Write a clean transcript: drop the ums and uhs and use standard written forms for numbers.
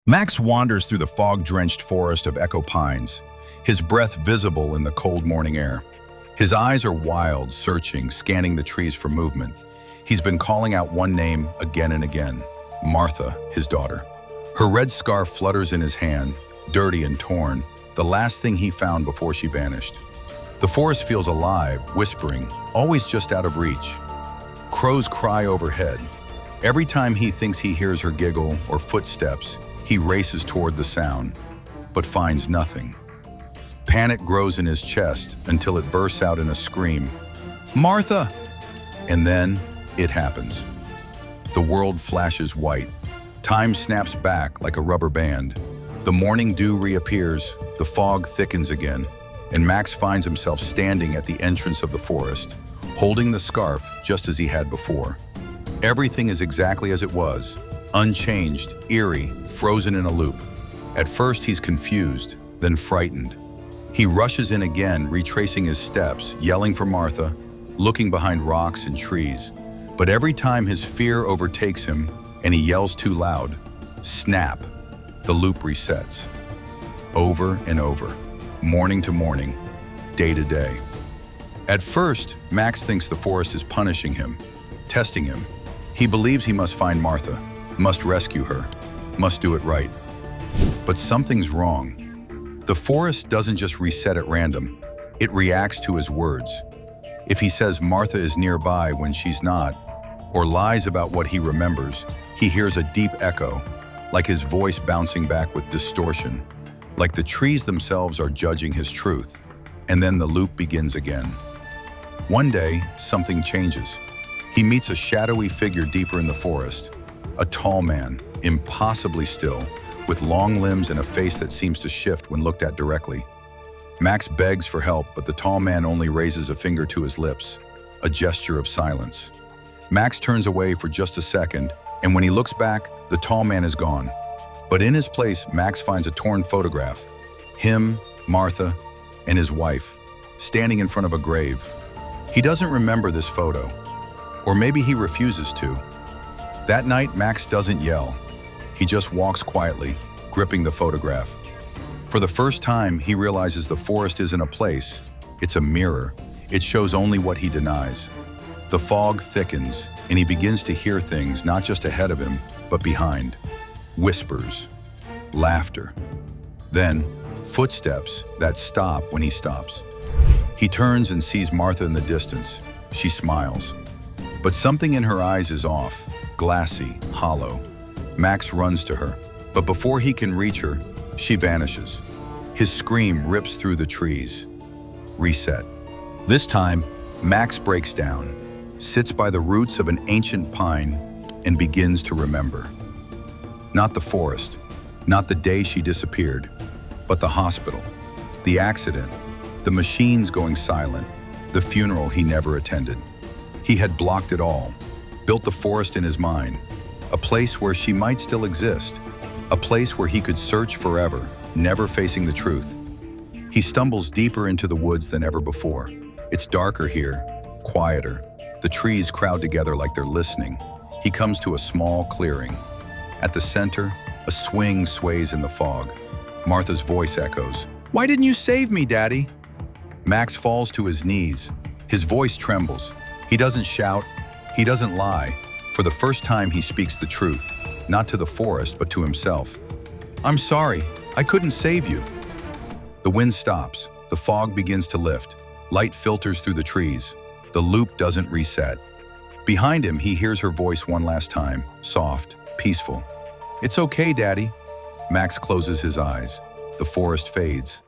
Max wanders through the fog-drenched forest of echo pines, his breath visible in the cold morning air. His eyes are wild, searching, scanning the trees for movement. He's been calling out one name again and again, Martha, his daughter. Her red scarf flutters in his hand, dirty and torn, the last thing he found before she vanished. The forest feels alive, whispering, always just out of reach. Crows cry overhead. Every time he thinks he hears her giggle or footsteps, he races toward the sound, but finds nothing. Panic grows in his chest until it bursts out in a scream, "Martha!" And then it happens. The world flashes white. Time snaps back like a rubber band. The morning dew reappears, the fog thickens again, and Max finds himself standing at the entrance of the forest, holding the scarf just as he had before. Everything is exactly as it was, unchanged, eerie, frozen in a loop. At first he's confused, then frightened. He rushes in again, retracing his steps, yelling for Martha, looking behind rocks and trees. But every time his fear overtakes him and he yells too loud, snap, the loop resets. Over and over, morning to morning, day to day. At first, Max thinks the forest is punishing him, testing him. He believes he must find Martha, must rescue her, must do it right. But something's wrong. The forest doesn't just reset at random, it reacts to his words. If he says Martha is nearby when she's not, or lies about what he remembers, he hears a deep echo, like his voice bouncing back with distortion, like the trees themselves are judging his truth. And then the loop begins again. One day, something changes. He meets a shadowy figure deeper in the forest. A tall man, impossibly still, with long limbs and a face that seems to shift when looked at directly. Max begs for help, but the tall man only raises a finger to his lips, a gesture of silence. Max turns away for just a second, and when he looks back, the tall man is gone. But in his place, Max finds a torn photograph. Him, Martha, and his wife, standing in front of a grave. He doesn't remember this photo, or maybe he refuses to. That night, Max doesn't yell. He just walks quietly, gripping the photograph. For the first time, he realizes the forest isn't a place, it's a mirror. It shows only what he denies. The fog thickens, and he begins to hear things not just ahead of him, but behind. Whispers, laughter. Then, footsteps that stop when he stops. He turns and sees Martha in the distance. She smiles. But something in her eyes is off, glassy, hollow. Max runs to her, but before he can reach her, she vanishes. His scream rips through the trees. Reset. This time, Max breaks down, sits by the roots of an ancient pine, and begins to remember. Not the forest, not the day she disappeared, but the hospital, the accident, the machines going silent, the funeral he never attended. He had blocked it all, built the forest in his mind, a place where she might still exist, a place where he could search forever, never facing the truth. He stumbles deeper into the woods than ever before. It's darker here, quieter. The trees crowd together like they're listening. He comes to a small clearing. At the center, a swing sways in the fog. Martha's voice echoes, "Why didn't you save me, Daddy?" Max falls to his knees. His voice trembles. He doesn't shout. He doesn't lie. For the first time, he speaks the truth, not to the forest, but to himself. "I'm sorry. I couldn't save you." The wind stops. The fog begins to lift. Light filters through the trees. The loop doesn't reset. Behind him, he hears her voice one last time, soft, peaceful. "It's okay, Daddy." Max closes his eyes. The forest fades.